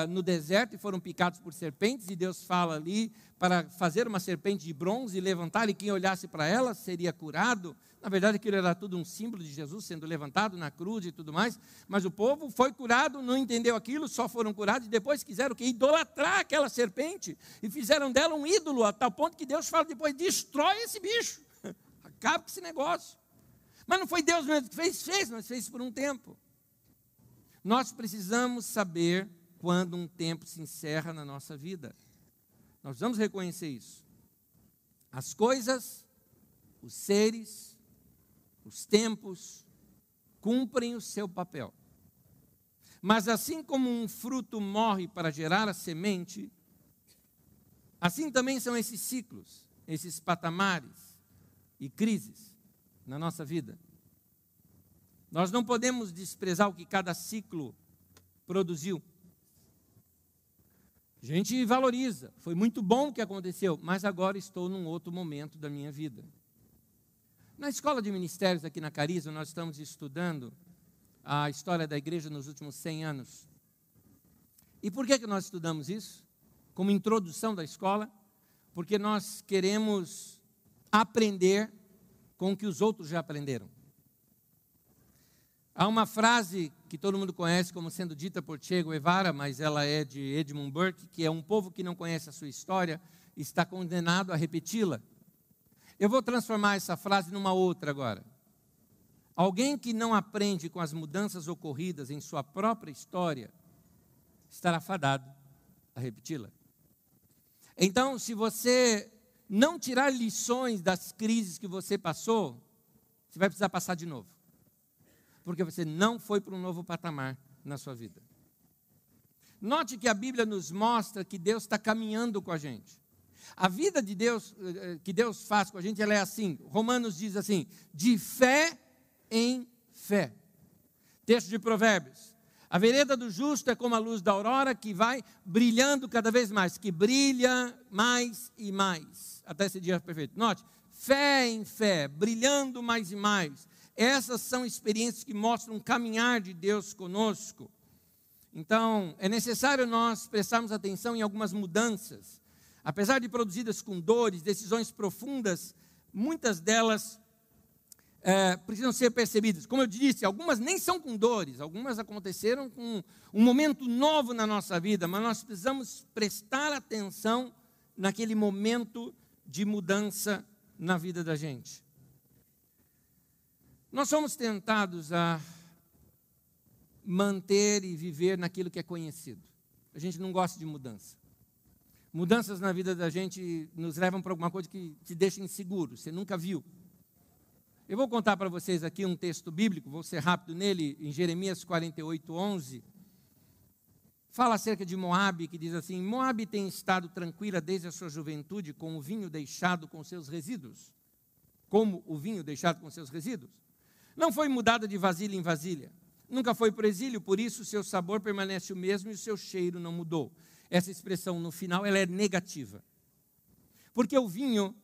no deserto e foram picados por serpentes, e Deus fala ali para fazer uma serpente de bronze e levantar, e quem olhasse para ela seria curado. Na verdade, aquilo era tudo um símbolo de Jesus sendo levantado na cruz e tudo mais, mas o povo foi curado, não entendeu aquilo, só foram curados, e depois quiseram idolatrar aquela serpente, e fizeram dela um ídolo, a tal ponto que Deus fala depois: destrói esse bicho, acaba com esse negócio. Mas não foi Deus mesmo que fez, mas fez por um tempo. Nós precisamos saber quando um tempo se encerra na nossa vida. Nós vamos reconhecer isso. As coisas, os seres, os tempos cumprem o seu papel. Mas assim como um fruto morre para gerar a semente, assim também são esses ciclos, esses patamares e crises na nossa vida. Nós não podemos desprezar o que cada ciclo produziu. A gente valoriza, foi muito bom o que aconteceu, mas agora estou num outro momento da minha vida. Na escola de ministérios aqui na Cariza, nós estamos estudando a história da igreja nos últimos 100 anos. E por que nós estudamos isso? Como introdução da escola, porque nós queremos aprender com o que os outros já aprenderam. Há uma frase que todo mundo conhece como sendo dita por Che Guevara, mas ela é de Edmund Burke, que é: um povo que não conhece a sua história está condenado a repeti-la. Eu vou transformar essa frase numa outra agora. Alguém que não aprende com as mudanças ocorridas em sua própria história, estará fadado a repeti-la. Então, se você não tirar lições das crises que você passou, você vai precisar passar de novo. Porque você não foi para um novo patamar na sua vida. Note que a Bíblia nos mostra que Deus está caminhando com a gente. A vida de Deus, que Deus faz com a gente, ela é assim. Romanos diz assim, de fé em fé. Texto de Provérbios. A vereda do justo é como a luz da aurora que vai brilhando cada vez mais, que brilha mais e mais, até esse dia perfeito. Note, fé em fé, brilhando mais e mais. Essas são experiências que mostram um caminhar de Deus conosco. Então, é necessário nós prestarmos atenção em algumas mudanças. Apesar de produzidas com dores, decisões profundas, muitas delas precisam ser percebidas. Como eu disse, algumas nem são com dores, algumas aconteceram com um momento novo na nossa vida, mas nós precisamos prestar atenção naquele momento de mudança na vida da gente. Nós somos tentados a manter e viver naquilo que é conhecido. A gente não gosta de mudança. Mudanças na vida da gente nos levam para alguma coisa que te deixa inseguro, você nunca viu. Eu vou contar para vocês aqui um texto bíblico, vou ser rápido nele, em Jeremias 48:11. Fala acerca de Moabe, que diz assim, Moabe tem estado tranquila desde a sua juventude, com o vinho deixado com seus resíduos. Como o vinho deixado com seus resíduos. Não foi mudada de vasilha em vasilha. Nunca foi para o exílio, por isso o seu sabor permanece o mesmo e o seu cheiro não mudou. Essa expressão no final, ela é negativa. Porque o vinho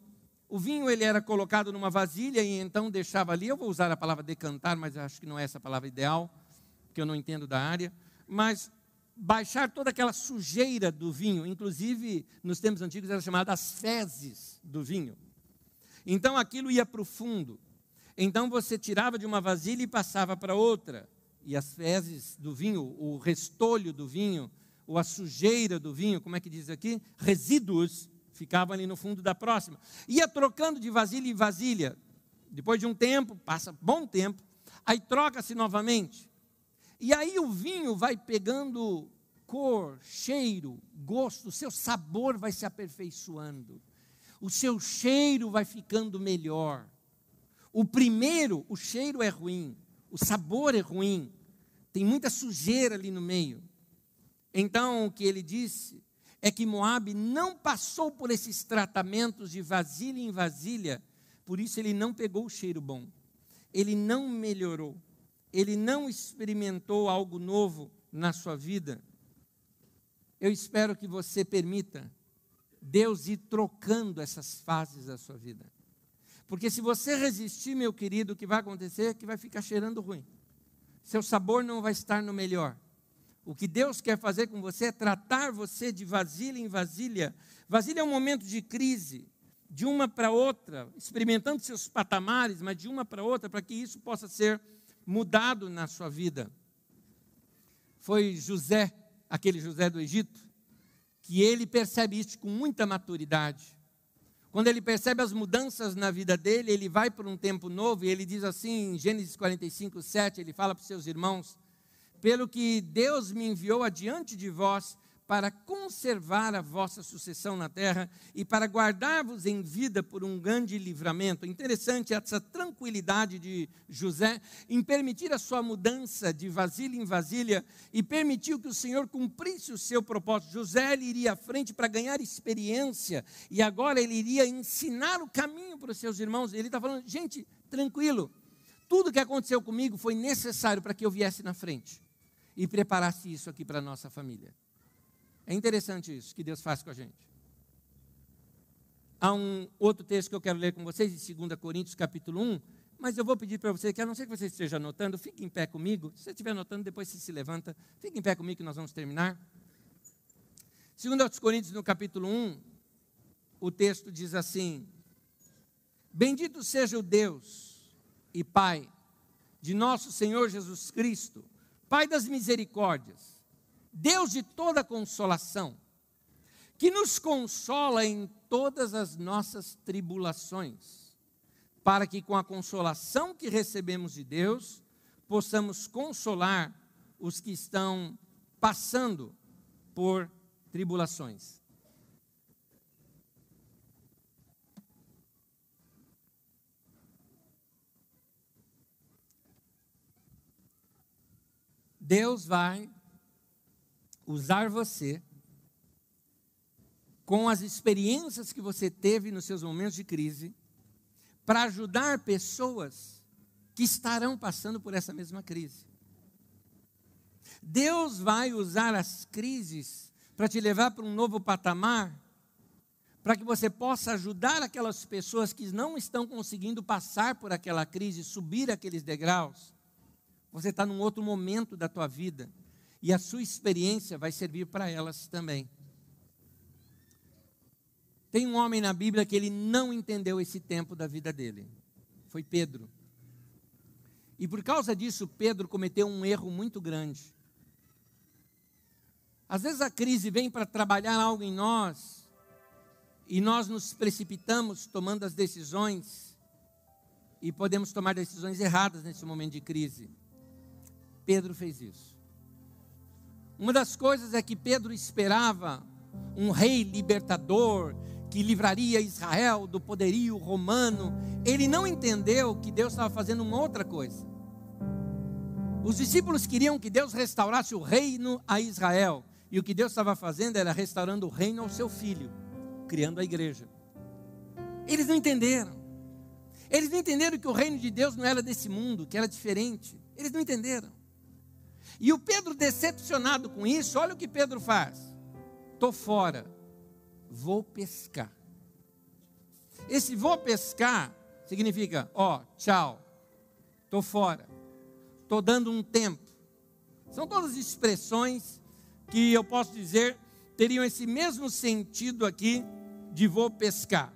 ele era colocado numa vasilha e então deixava ali, eu vou usar a palavra decantar, mas acho que não é essa a palavra ideal, porque eu não entendo da área, mas baixar toda aquela sujeira do vinho, inclusive nos tempos antigos era chamada as fezes do vinho. Então aquilo ia para o fundo. Então você tirava de uma vasilha e passava para outra. E as fezes do vinho, o restolho do vinho, ou a sujeira do vinho, como é que diz aqui? Resíduos, ficavam ali no fundo da próxima. Ia trocando de vasilha em vasilha. Depois de um tempo, passa bom tempo, aí troca-se novamente. E aí o vinho vai pegando cor, cheiro, gosto, o seu sabor vai se aperfeiçoando. O seu cheiro vai ficando melhor. O primeiro, o cheiro é ruim, o sabor é ruim, tem muita sujeira ali no meio. Então, o que ele disse é que Moabe não passou por esses tratamentos de vasilha em vasilha, por isso ele não pegou o cheiro bom, ele não melhorou, ele não experimentou algo novo na sua vida. Eu espero que você permita Deus ir trocando essas fases da sua vida. Porque se você resistir, meu querido, o que vai acontecer é que vai ficar cheirando ruim. Seu sabor não vai estar no melhor. O que Deus quer fazer com você é tratar você de vasilha em vasilha. Vasilha é um momento de crise, de uma para outra, experimentando seus patamares, mas de uma para outra, para que isso possa ser mudado na sua vida. Foi José, aquele José do Egito, que ele percebe isso com muita maturidade. Quando ele percebe as mudanças na vida dele, ele vai para um tempo novo, e ele diz assim, em Gênesis 45:7, ele fala para os seus irmãos, pelo que Deus me enviou adiante de vós, para conservar a vossa sucessão na terra, e para guardar-vos em vida por um grande livramento. Interessante essa tranquilidade de José, em permitir a sua mudança de vasilha em vasilha, e permitiu que o Senhor cumprisse o seu propósito. José, ele iria à frente para ganhar experiência, e agora ele iria ensinar o caminho para os seus irmãos. Ele está falando, gente, tranquilo, tudo que aconteceu comigo foi necessário para que eu viesse na frente, e preparasse isso aqui para a nossa família. É interessante isso que Deus faz com a gente. Há um outro texto que eu quero ler com vocês, em 2 Coríntios capítulo 1, mas eu vou pedir para você, que a não ser que você esteja anotando, fique em pé comigo. Se você estiver anotando, depois você se levanta. Fique em pé comigo que nós vamos terminar. 2 Coríntios no capítulo 1, o texto diz assim, bendito seja o Deus e Pai de nosso Senhor Jesus Cristo, Pai das misericórdias, Deus de toda consolação, que nos consola em todas as nossas tribulações, para que com a consolação que recebemos de Deus, possamos consolar os que estão passando por tribulações. Deus vai usar você com as experiências que você teve nos seus momentos de crise para ajudar pessoas que estarão passando por essa mesma crise. Deus vai usar as crises para te levar para um novo patamar, para que você possa ajudar aquelas pessoas que não estão conseguindo passar por aquela crise, subir aqueles degraus. Você está num outro momento da tua vida e a sua experiência vai servir para elas também. Tem um homem na Bíblia que ele não entendeu esse tempo da vida dele. Foi Pedro. E por causa disso, Pedro cometeu um erro muito grande. Às vezes a crise vem para trabalhar algo em nós e nós nos precipitamos tomando as decisões e podemos tomar decisões erradas nesse momento de crise. Pedro fez isso. Uma das coisas é que Pedro esperava um rei libertador que livraria Israel do poderio romano. Ele não entendeu que Deus estava fazendo uma outra coisa. Os discípulos queriam que Deus restaurasse o reino a Israel. E o que Deus estava fazendo era restaurando o reino ao seu filho, criando a igreja. Eles não entenderam. Eles não entenderam que o reino de Deus não era desse mundo, que era diferente. Eles não entenderam. E o Pedro, decepcionado com isso, olha o que Pedro faz. Estou fora, vou pescar. Esse vou pescar significa, tchau, estou fora, estou dando um tempo. São todas expressões que eu posso dizer teriam esse mesmo sentido aqui de vou pescar.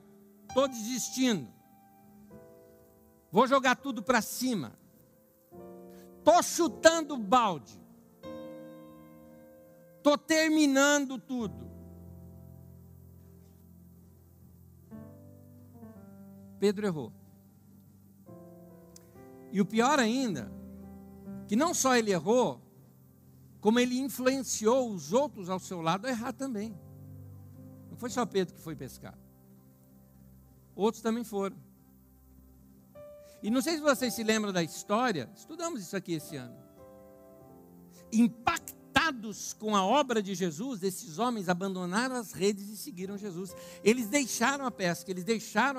Estou desistindo, vou jogar tudo para cima. Estou chutando o balde. Estou terminando tudo. Pedro errou. E o pior ainda, que não só ele errou, como ele influenciou os outros ao seu lado a errar também. Não foi só Pedro que foi pescar. Outros também foram. E não sei se vocês se lembram da história, estudamos isso aqui esse ano. Impactados com a obra de Jesus, esses homens abandonaram as redes e seguiram Jesus. Eles deixaram a pesca, eles deixaram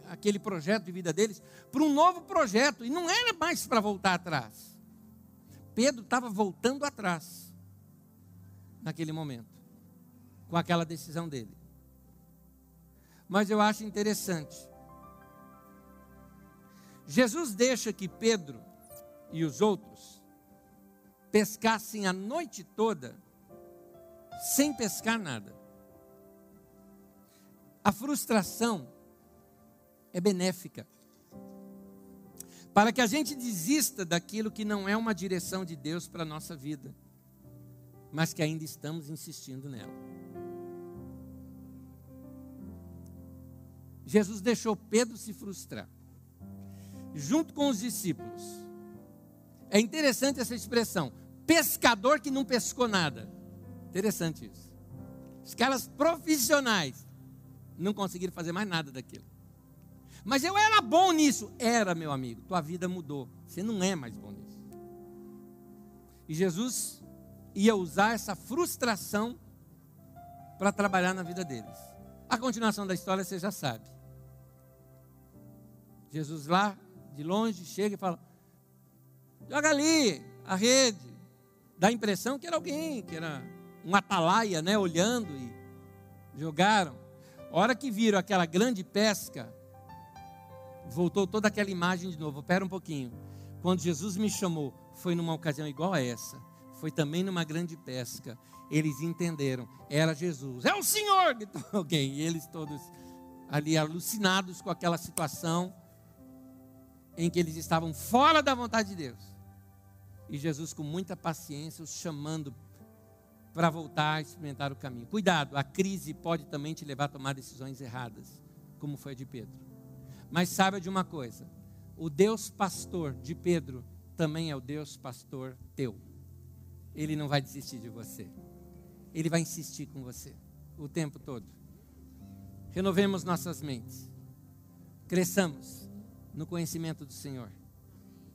aquele projeto de vida deles para um novo projeto. E não era mais para voltar atrás. Pedro estava voltando atrás, naquele momento, com aquela decisão dele. Mas eu acho interessante. Jesus deixa que Pedro e os outros pescassem a noite toda sem pescar nada. A frustração é benéfica para que a gente desista daquilo que não é uma direção de Deus para a nossa vida, mas que ainda estamos insistindo nela. Jesus deixou Pedro se frustrar junto com os discípulos. É interessante essa expressão, pescador que não pescou nada. Interessante isso. Os caras profissionais não conseguiram fazer mais nada daquilo. Mas eu era bom nisso. Era, meu amigo, tua vida mudou. Você não é mais bom nisso. E Jesus ia usar essa frustração para trabalhar na vida deles. A continuação da história você já sabe. Jesus lá de longe chega e fala: joga ali a rede. Dá a impressão que era alguém, que era um atalaia, né, olhando, e jogaram. A hora que viram aquela grande pesca, voltou toda aquela imagem de novo. Espera um pouquinho. Quando Jesus me chamou, foi numa ocasião igual a essa. Foi também numa grande pesca. Eles entenderam, era Jesus. É o Senhor! Gritou alguém. E eles todos ali alucinados com aquela situação em que eles estavam fora da vontade de Deus. E Jesus, com muita paciência, os chamando para voltar a experimentar o caminho. Cuidado, a crise pode também te levar a tomar decisões erradas, como foi a de Pedro. Mas saiba de uma coisa: o Deus pastor de Pedro também é o Deus pastor teu. Ele não vai desistir de você. Ele vai insistir com você o tempo todo. Renovemos nossas mentes. Cresçamos no conhecimento do Senhor,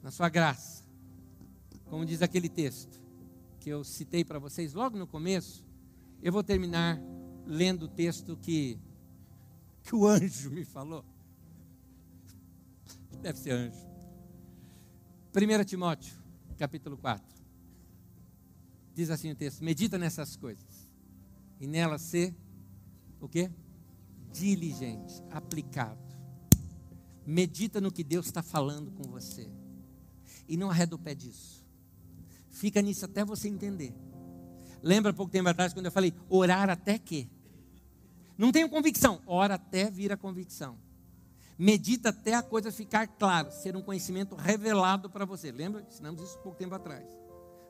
na sua graça. Como diz aquele texto que eu citei para vocês logo no começo, eu vou terminar lendo o texto que o anjo me falou. Deve ser anjo. 1 Timóteo, capítulo 4. Diz assim o texto: medita nessas coisas, e nelas ser, o quê? Diligente, aplicado. Medita no que Deus está falando com você, e não arreda o pé disso. Fica nisso até você entender. Lembra pouco tempo atrás quando eu falei, orar até que? Não tenho convicção, ora até vir a convicção. Medita até a coisa ficar clara, ser um conhecimento revelado para você. Lembra? Ensinamos isso pouco tempo atrás.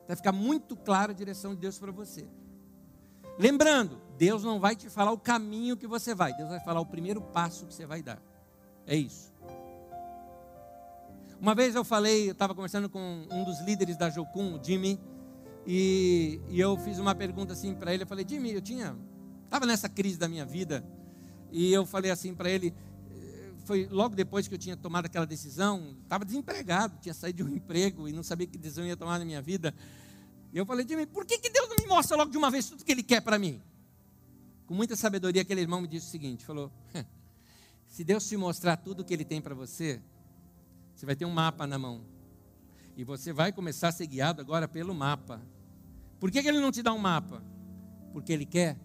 Até ficar muito clara a direção de Deus para você. Lembrando, Deus não vai te falar o caminho que você vai. Deus vai falar o primeiro passo que você vai dar. É isso. Uma vez eu estava conversando com um dos líderes da Jocum, o Jimmy, e eu fiz uma pergunta assim para ele. Eu falei, Jimmy, estava nessa crise da minha vida, e eu falei assim para ele, foi logo depois que eu tinha tomado aquela decisão, estava desempregado, tinha saído de um emprego e não sabia que decisão ia tomar na minha vida. E eu falei, Jimmy, por que Deus não me mostra logo de uma vez tudo que Ele quer para mim? Com muita sabedoria, aquele irmão me disse o seguinte, falou, se Deus te mostrar tudo o que Ele tem para você, você vai ter um mapa na mão, e você vai começar a ser guiado agora pelo mapa. Por que Ele não te dá um mapa? Porque Ele quer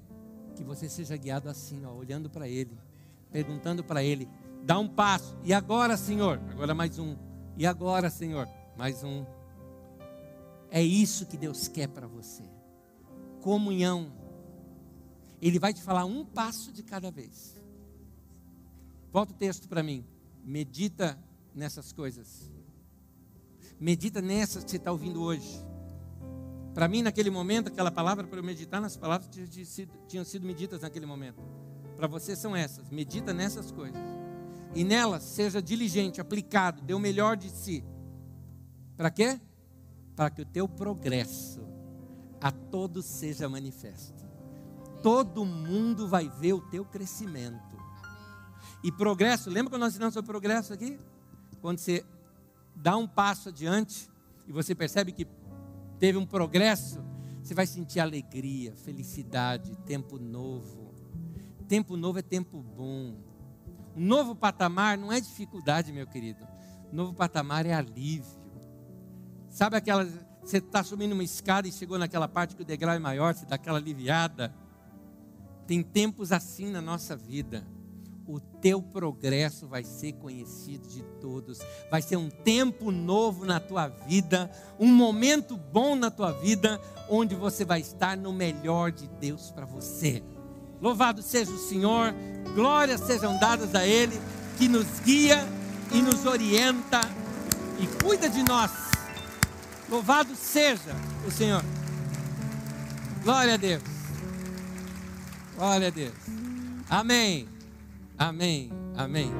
que você seja guiado assim, olhando para Ele, perguntando para Ele, dá um passo, e agora, Senhor? Agora mais um, e agora, Senhor? Mais um. É isso que Deus quer para você, comunhão. Ele vai te falar um passo de cada vez. Volta o texto para mim, medita nessas coisas, medita nessas que você está ouvindo hoje. Para mim, naquele momento, aquela palavra para eu meditar nas palavras tinham sido meditas naquele momento. Para você são essas, medita nessas coisas. E nelas seja diligente, aplicado, dê o melhor de si. Para quê? Para que o teu progresso a todos seja manifesto. Todo mundo vai ver o teu crescimento. E progresso, lembra quando nós ensinamos sobre progresso aqui? Quando você dá um passo adiante e você percebe que teve um progresso, você vai sentir alegria, felicidade, tempo novo. Tempo novo é tempo bom. Um novo patamar não é dificuldade, meu querido. Um novo patamar é alívio. Sabe aquela, você está subindo uma escada e chegou naquela parte que o degrau é maior, você dá aquela aliviada. Tem tempos assim na nossa vida. O teu progresso vai ser conhecido de todos. Vai ser um tempo novo na tua vida, um momento bom na tua vida, onde você vai estar no melhor de Deus para você. Louvado seja o Senhor, glórias sejam dadas a Ele, que nos guia e nos orienta e cuida de nós. Louvado seja o Senhor. Glória a Deus. Glória a Deus. Amém. Amém. Amém.